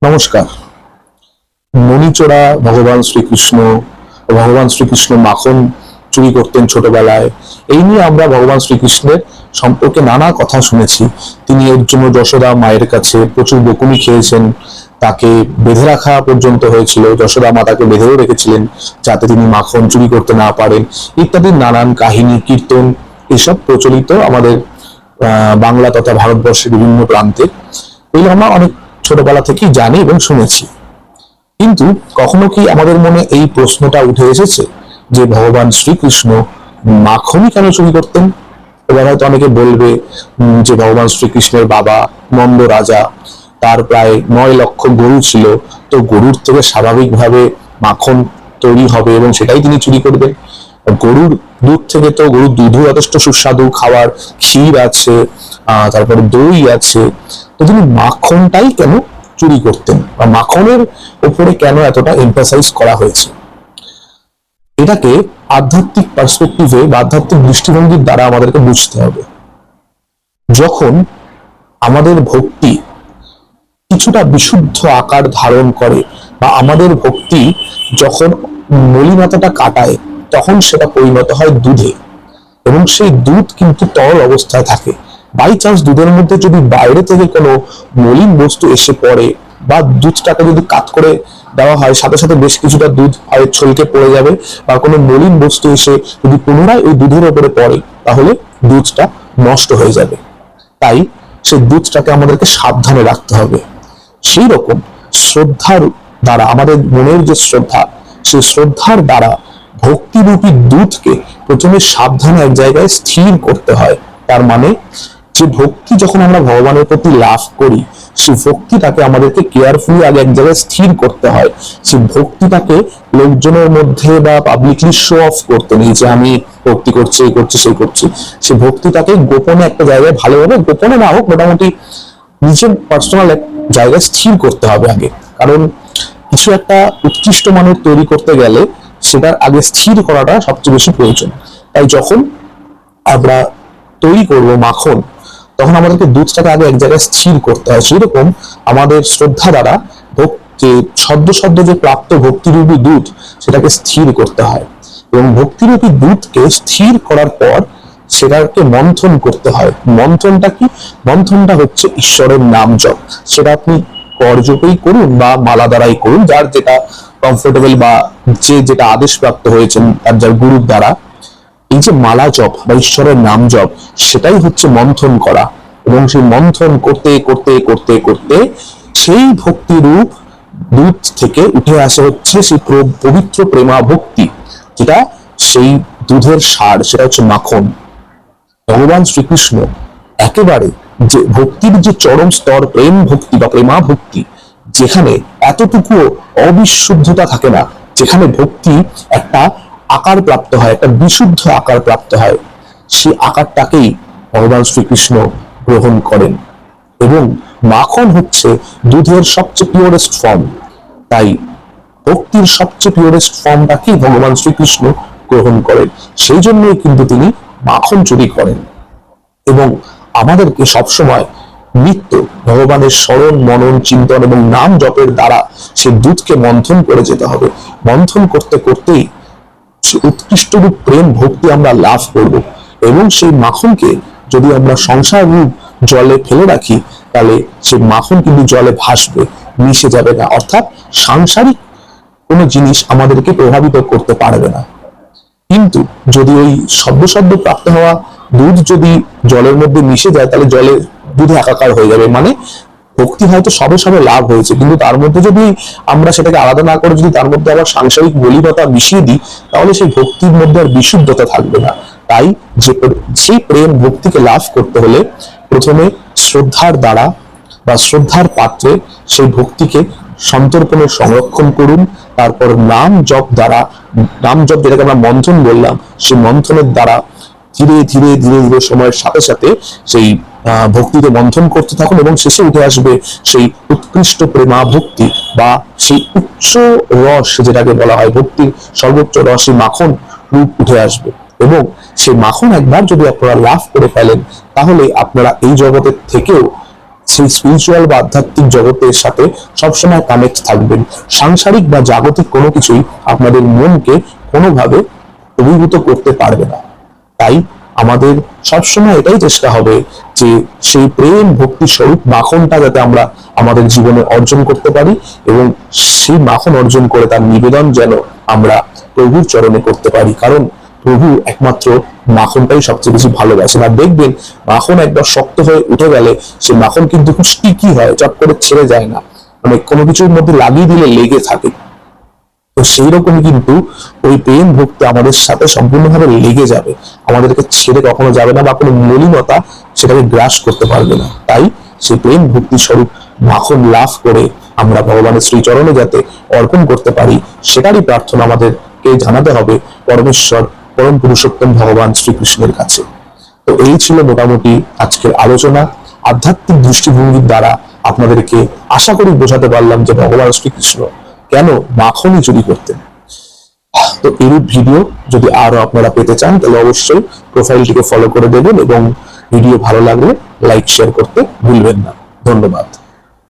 নমস্কার। মণিচোরা ভগবান শ্রীকৃষ্ণ মাখন চুরি করতেন ছোটবেলায়। এই নিয়ে আমরা ভগবান শ্রীকৃষ্ণের সম্পর্কে নানা কথা শুনেছি। তিনি এর জন্য যশোদা মায়ের কাছে প্রচুর বকুনি খেয়েছেন, তাকে বেঁধে রাখা পর্যন্ত হয়েছিল। যশোদা মা তাকে বেঁধেও রেখেছিলেন যাতে তিনি মাখন চুরি করতে না পারেন, ইত্যাদি নানান কাহিনী কীর্তন এসব প্রচলিত আমাদের বাংলা তথা ভারতবর্ষের বিভিন্ন প্রান্তে। এগুলো আমরা অনেক ছোটবেলা থেকেই জানি এবং শুনেছি। কিন্তু কখনো কি আমাদের মনে এই প্রশ্নটা উঠে এসেছে যে ভগবান শ্রীকৃষ্ণ মাখনই কেন চুরি করতেন? এবার হয়তো অনেকে বলবে যে ভগবান শ্রীকৃষ্ণের বাবা নন্দ রাজা, তার প্রায় 9 লক্ষ গরু ছিল, তো গরুর থেকে স্বাভাবিকভাবে মাখন তৈরি হবে এবং সেটাই তিনি চুরি করবেন। গরুর দুধ থেকে তো গরুর দুধও যথেষ্ট সুস্বাদু, খাবার ক্ষীর আছে, তারপরে দই আছে, তো তিনি মাখনটাই কেন চুরি করতেন বা মাখনের উপরে কেন এতটা এমফাসাইজ করা হয়েছে? এটাকে আধ্যাত্মিক পার্সপেক্টিভে বা আধ্যাত্মিক দৃষ্টিভঙ্গির দ্বারা আমাদেরকে বুঝতে হবে। যখন আমাদের ভক্তি কিছুটা বিশুদ্ধ আকার ধারণ করে বা আমাদের ভক্তি যখন মলিনতাটা কাটায়, তখন সেটা পরিণত হয় দুধে, এবং সেই দুধ কিন্তু তরল অবস্থায় থাকে। বাই চান্স দুধের মধ্যে যদি বাইরে থেকে কোনো মলিন বস্তু এসে পড়ে বা দুধটাকে যদি কাট করে দেওয়া হয়, সাথে সাথে বেশ কিছুটা দুধ হয় ছলকে পড়ে যাবে, বা কোনো মলিন বস্তু এসে যদি পুনরায় ওই দুধের উপরে পড়ে, তাহলে দুধটা নষ্ট হয়ে যাবে। তাই সেই দুধটাকে আমাদেরকে সাবধানে রাখতে হবে। সেই রকম শ্রদ্ধার দ্বারা আমাদের মনের যে শ্রদ্ধা, সেই শ্রদ্ধার দ্বারা ভক্তিরূপী দুধকে প্রথমে সাবধানে এক জায়গায় স্থির করতে হয়। তার মানে যে ভক্তি যখন আমরা ভগবানের প্রতি লাভ করি, সেই ভক্তিটাকে আমাদেরকে কেয়ারফুলি আগে এক জায়গায় স্থির করতে হয়। সেই ভক্তিটাকে লোকজনের মধ্যে বা পাবলিকলি শো অফ করতে নেই যে আমি ভক্তি করছি, এই করছি, সেই করছি। সেই ভক্তিটাকে গোপনে একটা জায়গায়, ভালোভাবে গোপনে না হোক, মোটামুটি নিজের পার্সোনাল এক জায়গায় স্থির করতে হবে আগে। কারণ কিছু একটা উৎকৃষ্ট মানের তৈরি করতে গেলে সেটার আগে স্থির করাটা সবচেয়ে বেশি প্রয়োজন। তাই যখন আমরা তৈরি করব মাখন, তখন আমাদেরকে দুধটাকে আগে এক জায়গায় স্থির করতে হয়। সেরকম আমাদের শ্রদ্ধা দ্বারা যে সদ্য যে প্রাপ্ত ভক্তিরূপী দুধ, সেটাকে স্থির করতে হয়, এবং ভক্তিরূপী দুধকে স্থির করার পর সেটাকে মন্থন করতে হয়। মন্থনটা কি? মন্থনটা হচ্ছে ঈশ্বরের নাম জপ। সেটা আপনি করজপেই করুন বা মালা দ্বারাই করুন, যার যেটা কমফোর্টেবল বা যে যেটা আদেশ প্রাপ্ত হয়েছেন তার যার গুরুর দ্বারা। এই যে মালা জপ বা ঈশ্বরের নাম জপ, সেটাই হচ্ছে মন্থন করা, এবং সেই মন্থন করতে করতে করতে করতে সেই ভক্তি রূপ দুধ থেকে উঠে আসে হচ্ছে সেই পবিত্র প্রেমা ভক্তি, যেটা সেই দুধের সার, সেটা হচ্ছে মাখন। ভগবান শ্রীকৃষ্ণ একেবারে যে ভক্তির যে চরম স্তর, প্রেম ভক্তি বা প্রেমা ভক্তি, যেখানে এতটুকু অবিশুদ্ধতা থাকে না, যেখানে ভক্তি একটা আকার প্রাপ্ত হয়, একটা বিশুদ্ধ আকার প্রাপ্ত হয়, সেই আকারটাকেই ভগবান শ্রীকৃষ্ণ গ্রহণ করেন। এবং মাখন হচ্ছে দুধের সবচেয়ে পিওরেস্ট ফর্ম। তাই ভক্তির সবচেয়ে পিওরেস্ট ফর্মটাকেই ভগবান শ্রীকৃষ্ণ গ্রহণ করেন। সেই জন্যই কিন্তু তিনি মাখন চুরি করেন। এবং আমাদেরকে সবসময় নিত্য ভগবানের স্মরণ, মনন, চিন্তন এবং নাম জপের দ্বারা সেই দুধকে মন্থন করে যেতে হবে। মন্থন করতে করতেই উৎকৃষ্ট রূপ প্রেম ভক্তি আমরা লাভ করব। এবং সেই মাখনকে যদি আমরা সংসার রূপ জলে ফেলে রাখি, তাহলে সেই মাখন কিন্তু জলে ভাসবে, মিশে যাবে না। অর্থাৎ সাংসারিক কোনো জিনিস আমাদেরকে প্রভাবিত করতে পারবে না। কিন্তু যদি ওই সদ্য প্রাপ্ত হওয়া দুধ যদি জলের মধ্যে মিশে যায়, তাহলে জলে দুধে একাকার হয়ে যাবে। মানে ভক্তি হয়তো সবে লাভ হয়েছে, কিন্তু তার মধ্যে যদি আমরা সেটাকে আলাদা না করে যদি তার মধ্যে আবার সাংসারিক মলিনতা মিশিয়ে দিই, তাহলে সেই ভক্তির মধ্যে আর বিশুদ্ধতা থাকবে না। তাই সেই প্রেম ভক্তিকে লাভ করতে হলে প্রথমে শ্রদ্ধার দ্বারা বা শ্রদ্ধার পাত্রে সেই ভক্তিকে সন্তর্পণে সংরক্ষণ করুন। তারপর নাম জপ দ্বারা, নাম জপ যেটাকে আমরা মন্থন বললাম, সেই মন্থনের দ্বারা ধীরে ধীরে ধীরে ধীরে সময়ের সাথে সাথে সেই ভক্তিকে মন্থন করতে থাকুন, এবং শেষে উঠে আসবে সেই উৎকৃষ্ট প্রেমা ভক্তি বা সেই উচ্চ রস, যেটাকে বলা হয় ভক্তির সর্বোচ্চ রস, সেই মাখন রূপ উঠে আসবে। এবং সেই মাখন একবার যদি আপনারা লাভ করে ফেলেন, তাহলে আপনারা এই জগতের থেকেও সেই স্পিরিচুয়াল বা আধ্যাত্মিক জগতের সাথে সবসময় কানেক্ট থাকবেন। সাংসারিক বা জাগতিক কোনো কিছুই আপনাদের মনকে কোনোভাবে অভিভূত করতে পারবে না। তাই আমাদের সবসময় এটাই চেষ্টা হবে যে সেই প্রেম ভক্তি স্বরূপ মাখনটা যাতে আমরা আমাদের জীবনে অর্জন করতে পারি, এবং সেই মাখন অর্জন করে তার নিবেদন যেন আমরা প্রভুর চরণে করতে পারি। কারণ প্রভু একমাত্র মাখনটাই সবচেয়ে বেশি ভালোবাসেন। আর দেখবেন মাখন একবার শক্ত হয়ে উঠে গেলে সেই মাখন কিন্তু খুব স্টিকি হয়, চট করে ছেড়ে যায় না, মানে কোনো কিছুর মধ্যে লাগিয়ে দিলে লেগে থাকে। তো সেই রকমই কিন্তু ওই প্রেম ভক্তি আমাদের সাথে সম্পূর্ণভাবে লেগে যাবে, আমাদেরকে ছেড়ে কখনো যাবে না, বা কোনো মলিনতা সেটাকে গ্রাস করতে পারবে না। তাই সেই প্রেম ভক্তি স্বরূপ মাখন লাভ করে আমরা ভগবানের শ্রীচরণে যাতে অর্পণ করতে পারি, সেটারই প্রার্থনা আমাদেরকে জানাতে হবে পরমেশ্বর পরম পুরুষোত্তম ভগবান শ্রীকৃষ্ণের কাছে। তো এই ছিল মোটামুটি আজকের আলোচনা। আধ্যাত্মিক দৃষ্টিভঙ্গির দ্বারা আপনাদেরকে আশা করি বোঝাতে পারলাম যে ভগবান শ্রীকৃষ্ণ কেন মাখনই চুরি করতেন। তো এরূপ ভিডিও যদি আরো আপনারা পেতে চান তাহলে অবশ্যই প্রোফাইলটিকে ফলো করে দেবেন, এবং ভিডিও ভালো লাগলে লাইক শেয়ার করতে ভুলবেন না। ধন্যবাদ।